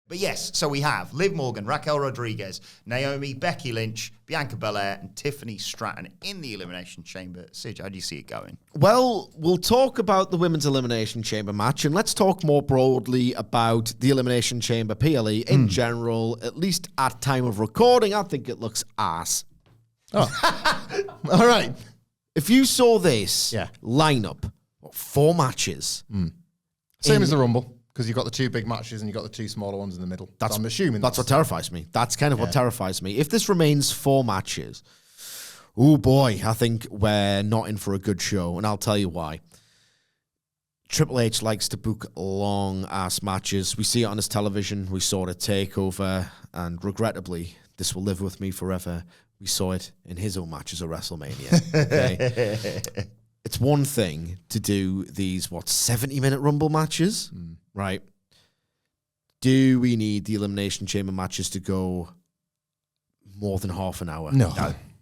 But yes, so we have Liv Morgan, Raquel Rodriguez, Naomi, Becky Lynch, Bianca Belair, and Tiffany Stratton in the Elimination Chamber. Sige, how do you see it going? Well, we'll talk about the Women's Elimination Chamber match, and let's talk more broadly about the Elimination Chamber PLE in general, at least at time of recording. I think it looks ass. Oh. All right. If you saw this lineup, 4 matches. Same as the Rumble. Because you've got the 2 big matches and you've got the 2 smaller ones in the middle. I'm assuming that's what terrifies me. That's kind of what terrifies me. If this remains 4 matches, oh boy, I think we're not in for a good show. And I'll tell you why. Triple H likes to book long-ass matches. We see it on his television. We saw it at TakeOver. And regrettably, this will live with me forever. We saw it in his own matches at WrestleMania. Okay? It's one thing to do these, 70-minute Rumble matches, right? Do we need the Elimination Chamber matches to go more than half an hour? No.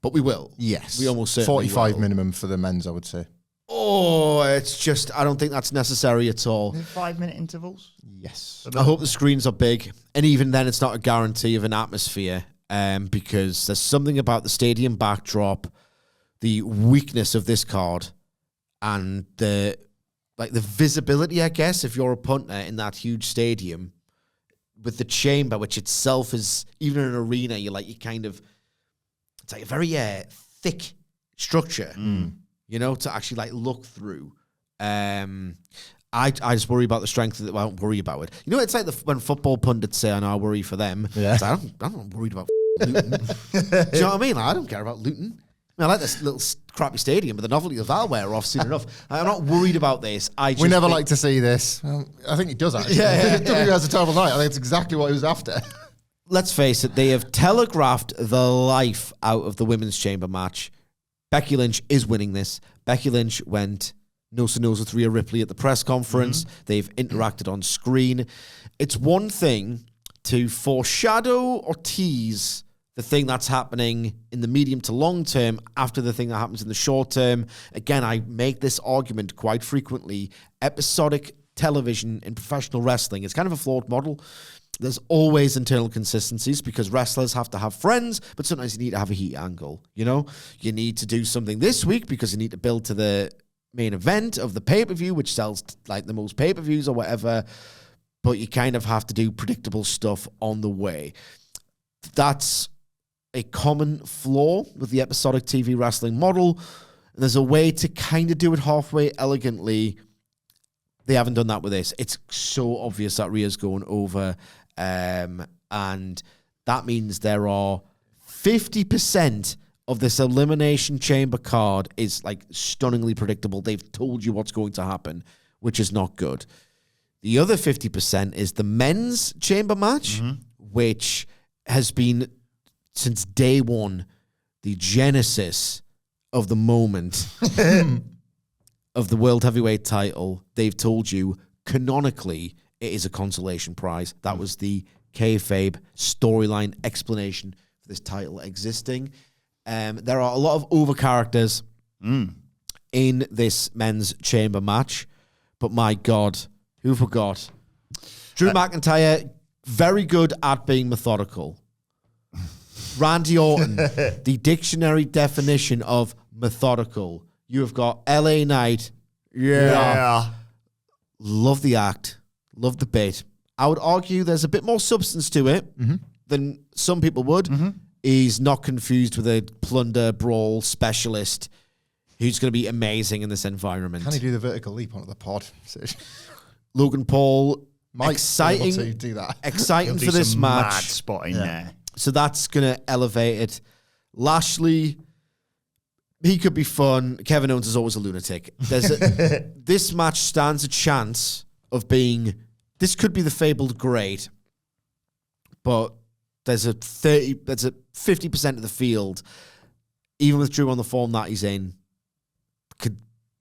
But we will. Yes. We almost certainly 45 will. minimum for the men's, I would say. Oh, it's just, I don't think that's necessary at all. 5-minute intervals? Yes. I hope the screens are big. And even then, it's not a guarantee of an atmosphere because there's something about the stadium backdrop, the weakness of this card, and the visibility, I guess, if you're a punter in that huge stadium with the chamber, which itself is, even in an arena, it's like a very thick structure, to actually look through. I just worry about the strength of it. Well, I don't worry about it. It's like when football pundits say, I worry for them. Yeah. I'm not worried about Luton. Do you know what I mean? I don't care about Luton. I like this little crappy stadium, but the novelty of that'll wear off soon enough. I'm not worried about this. We never like to see this. Well, I think he does, actually. WWE has a terrible night. I think it's exactly what he was after. Let's face it, they have telegraphed the life out of the Women's Chamber match. Becky Lynch is winning this. Becky Lynch went nose-to-nose with Rhea Ripley at the press conference. They've interacted on screen. It's one thing to foreshadow or tease the thing that's happening in the medium to long term after the thing that happens in the short term. Again, I make this argument quite frequently. Episodic television in professional wrestling is kind of a flawed model. There's always internal consistencies because wrestlers have to have friends, but sometimes you need to have a heat angle. You need to do something this week because you need to build to the main event of the pay-per-view, which sells the most pay-per-views or whatever, but you kind of have to do predictable stuff on the way. That's a common flaw with the episodic TV wrestling model. There's a way to kind of do it halfway elegantly. They haven't done that with this. It's so obvious that Rhea's going over, and that means there are 50% of this Elimination Chamber card is stunningly predictable. They've told you what's going to happen, which is not good. The other 50% is the men's chamber match, which has been, since day one, the genesis of the moment of the World Heavyweight title. They've told you, canonically, it is a consolation prize. That was the kayfabe storyline explanation for this title existing. There are a lot of over characters in this men's chamber match, but my God, who forgot? Drew McIntyre, very good at being methodical. Randy Orton, the dictionary definition of methodical. You have got LA Knight. Yeah. Love the act. Love the bit. I would argue there's a bit more substance to it than some people would. He's not confused with a plunder brawl specialist who's going to be amazing in this environment. Can he do the vertical leap onto the pod? Logan Paul, Might exciting to do that. Exciting for this match. Mad spotting there. So that's going to elevate it. Lashley, he could be fun. Kevin Owens is always a lunatic. This match stands a chance of being, this could be the fabled great, but there's a 50% of the field, even with Drew on the form that he's in,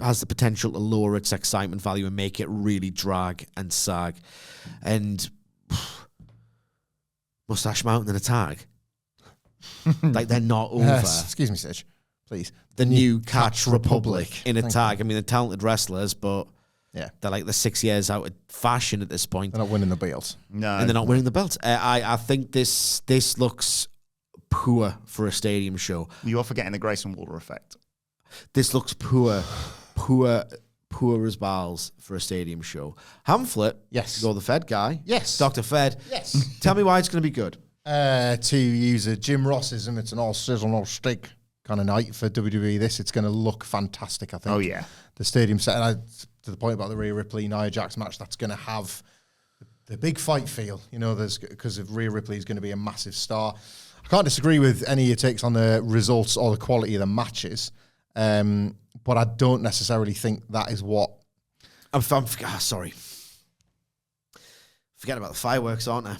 has the potential to lower its excitement value and make it really drag and sag. And Mustache Mountain in a tag. They're not over. Excuse me, Sitch. Please. The new Catch Republic in a tag. I mean, they're talented wrestlers, but Yeah. They're like the 6 years out of fashion at this point. They're not winning the belts. No. And they're not winning the belt. I think this looks poor for a stadium show. You are forgetting the Grayson Waller effect. This looks poor as balls for a stadium show. Hamflet, Yes. you're the Fed guy. Yes. Dr. Fed. Yes. Tell me why it's going to be good. To use a Jim Rossism, it's an all sizzle, no steak kind of night for WWE. It's going to look fantastic, I think. Oh, yeah. The stadium set, and to the point about the Rhea Ripley Nia Jax match, that's going to have the big fight feel, because of Rhea Ripley is going to be a massive star. I can't disagree with any of your takes on the results or the quality of the matches, but I don't necessarily think that is what. Sorry. Forget about the fireworks, aren't I?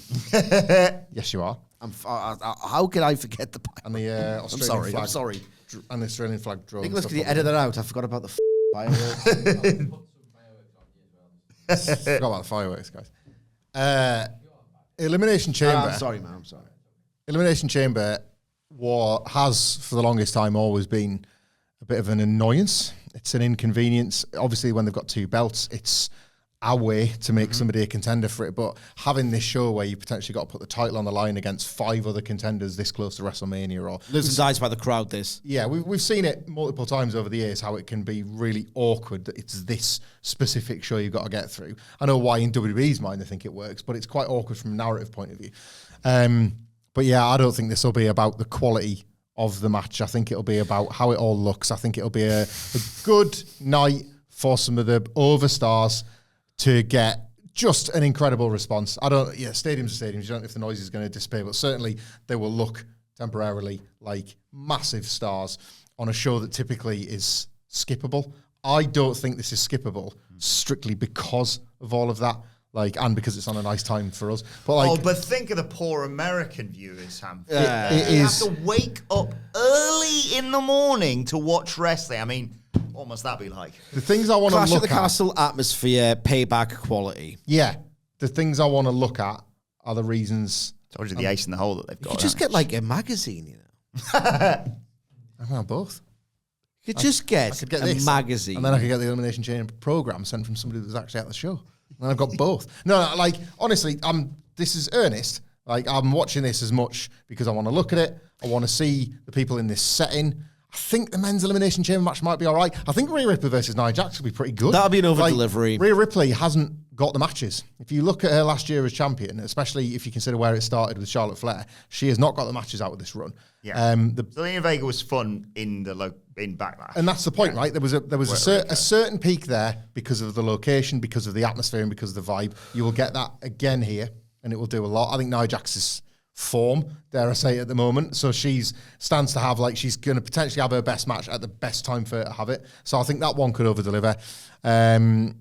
Yes, you are. How can I forget the? And the Australian flag. I'm sorry. And the Australian flag drone. Nicholas, can you edit that out? I forgot about the fireworks. Forgot about the fireworks, guys. Elimination Chamber. I'm sorry, man. I'm sorry. Elimination Chamber has, for the longest time, always been a bit of an annoyance. It's an inconvenience. Obviously, when they've got two belts, it's our way to make somebody a contender for it. But having this show where you potentially got to put the title on the line against 5 other contenders this close to WrestleMania, or Lives and dies by the crowd. we've seen it multiple times over the years, how it can be really awkward that it's this specific show you've got to get through. I know why in WWE's mind they think it works, but it's quite awkward from a narrative point of view. But yeah, I don't think this will be about the quality of the match. I think it'll be about how it all looks. I think it'll be a good night for some of the overstars to get just an incredible response. Stadiums are stadiums. You don't know if the noise is going to disappear, but certainly they will look temporarily like massive stars on a show that typically is skippable. I don't think this is skippable strictly because of all of that. And because it's on a nice time for us. But think of the poor American viewers, Sam. It They is. have to wake up early in the morning to watch wrestling. I mean, what must that be like? The things I want to Clash look at the Castle atmosphere, payback quality. Yeah. The things I want to look at are the reasons. Told you the ace in the hole that they've You got. could just get like a magazine, I want both. You could just get could get a this, magazine. And then I could get the Elimination Chamber program sent from somebody that was actually at the show. And I've got both. No, honestly, this is earnest. I'm watching this as much because I want to look at it. I want to see the people in this setting. I think the men's Elimination Chamber match might be all right. I think Rhea Ripley versus Nia Jax will be pretty good. That'll be an over-delivery. Rhea Ripley hasn't got the matches. If you look at her last year as champion, especially if you consider where it started with Charlotte Flair, she has not got the matches out of this run. Yeah. Zelina Vega was fun in Backlash. And that's the point, right? There was a certain peak there because of the location, because of the atmosphere, and because of the vibe. You will get that again here, and it will do a lot. I think Nia Jax's form, dare I say, at the moment. So she's stands to have, she's going to potentially have her best match at the best time for her to have it. So I think that one could over-deliver. The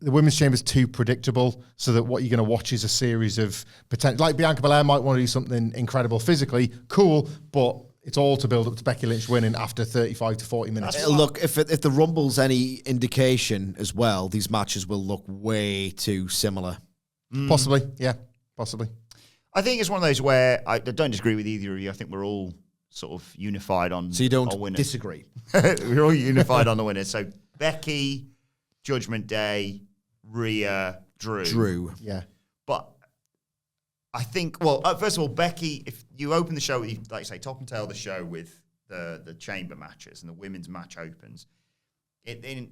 Women's Chamber is too predictable, so that what you're going to watch is a series of potential. Like Bianca Belair might want to do something incredible physically, cool, but it's all to build up to Becky Lynch winning after 35 to 40 minutes. Look, if the Rumble's any indication as well, these matches will look way too similar. Possibly, yeah, possibly. I think it's one of those where I don't disagree with either of you. I think we're all sort of unified on. So you don't our winners. disagree? We're all unified on the winners. So Becky, Judgment Day, Rhea, Drew. Yeah. But I think, first of all, Becky, if you open the show, like you say, top and tail the show with the chamber matches and the women's match opens, in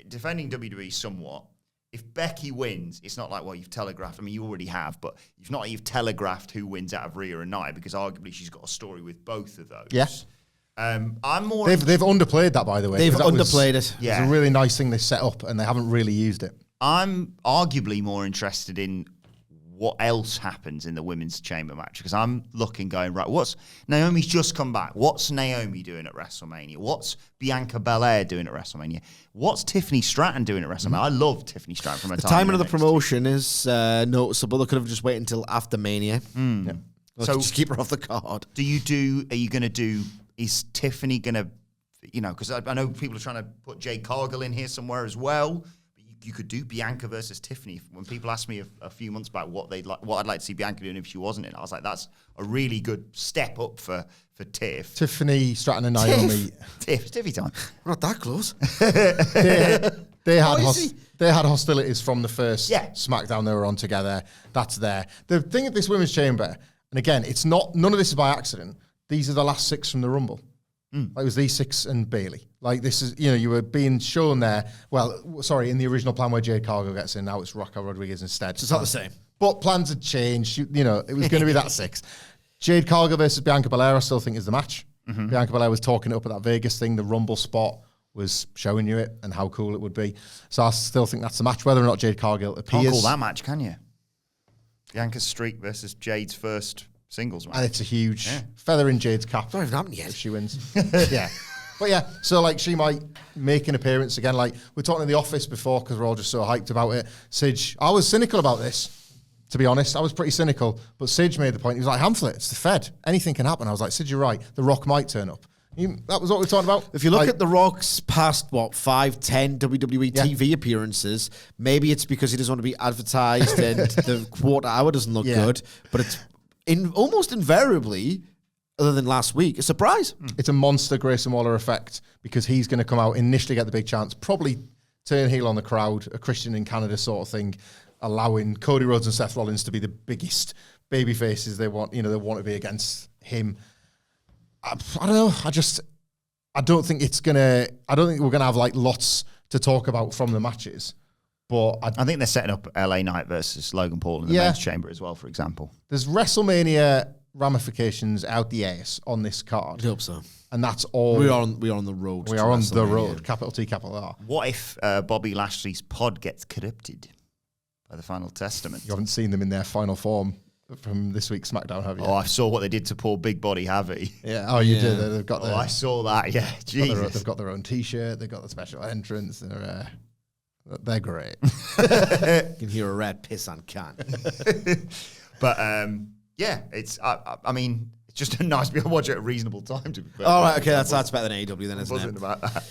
defending WWE somewhat, if Becky wins, it's not like, you've telegraphed. I mean, you already have, but you've telegraphed who wins out of Rhea and Nia, because arguably she's got a story with both of those. Yeah. I'm more. They've underplayed that, by the way. They've 'cause that underplayed it. Yeah. It's a really nice thing they set up, and they haven't really used it. I'm arguably more interested in what else happens in the women's chamber match, because I'm looking, going, right, Naomi's just come back. What's Naomi doing at WrestleMania? What's Bianca Belair doing at WrestleMania? What's Tiffany Stratton doing at WrestleMania? I love Tiffany Stratton from her The time. timing of the promotion is noticeable. They could have just waited until after Mania. Yeah. So just keep her off the card. Are you going to do, is Tiffany going to, because I know people are trying to put Jade Cargill in here somewhere as well. could do Bianca versus Tiffany. When people asked me a few months back what I'd like to see Bianca doing if she wasn't in, I was like, that's a really good step up for Tiff. Tiffany, Stratton, and Naomi. Tiffy time. We're not that close. They had hostilities from the first SmackDown they were on together. That's there. The thing at this Women's Chamber, and again, it's not, none of this is by accident. These are the last 6 from the Rumble. Like it was these 6 and Bayley. Like this is, you were being shown there. Well, sorry, in the original plan where Jade Cargill gets in, now it's Raquel Rodriguez instead. So it's not the same. But plans had changed. It was going to be that 6. Jade Cargill versus Bianca Belair, I still think is the match. Bianca Belair was talking it up at that Vegas thing. The Rumble spot was showing you it and how cool it would be. So I still think that's the match, whether or not Jade Cargill appears. Can't call that match, can you? Bianca's streak versus Jade's first singles match. And it's a huge feather in Jade's cap. It's not even happened yet. If she wins. Yeah. But yeah, so like she might make an appearance again. Like we're talking in the office before because we're all just so hyped about it. Sige, I was cynical about this, to be honest. I was pretty cynical. But Sige made the point. He was like, Hamflet, it's the Fed. Anything can happen. I was like, Sige, you're right. The Rock might turn up. That was what we were talking about. If you look at The Rock's past, 5, 10 WWE TV appearances, maybe it's because he doesn't want to be advertised and the quarter hour doesn't look good. But it's almost invariably, other than last week, a surprise. It's a monster Grayson Waller effect because he's going to come out, initially get the big chance, probably turn heel on the crowd, a Christian in Canada sort of thing, allowing Cody Rhodes and Seth Rollins to be the biggest baby faces they want. They want to be against him. I don't know. I don't think we're gonna have like lots to talk about from the matches. But I think they're setting up LA Knight versus Logan Paul in the men's chamber as well, for example. There's WrestleMania ramifications out the ass on this card. I hope so. And that's all. We are on the road. We are on the road. Capital T, capital R. What if Bobby Lashley's pod gets corrupted by the Final Testament? You haven't seen them in their final form from this week's SmackDown, have you? Oh, I saw what they did to poor Big Body Javi. Yeah. Oh, you did. They've got. I saw that. Yeah. Jesus. They've got their own T-shirt. They've got the special entrance. They're great. You can hear a red piss on can. But it's. I mean, it's just nice to be able to watch it at a reasonable time. To be fair. All right. Okay, that's better than AEW then, isn't it? About that.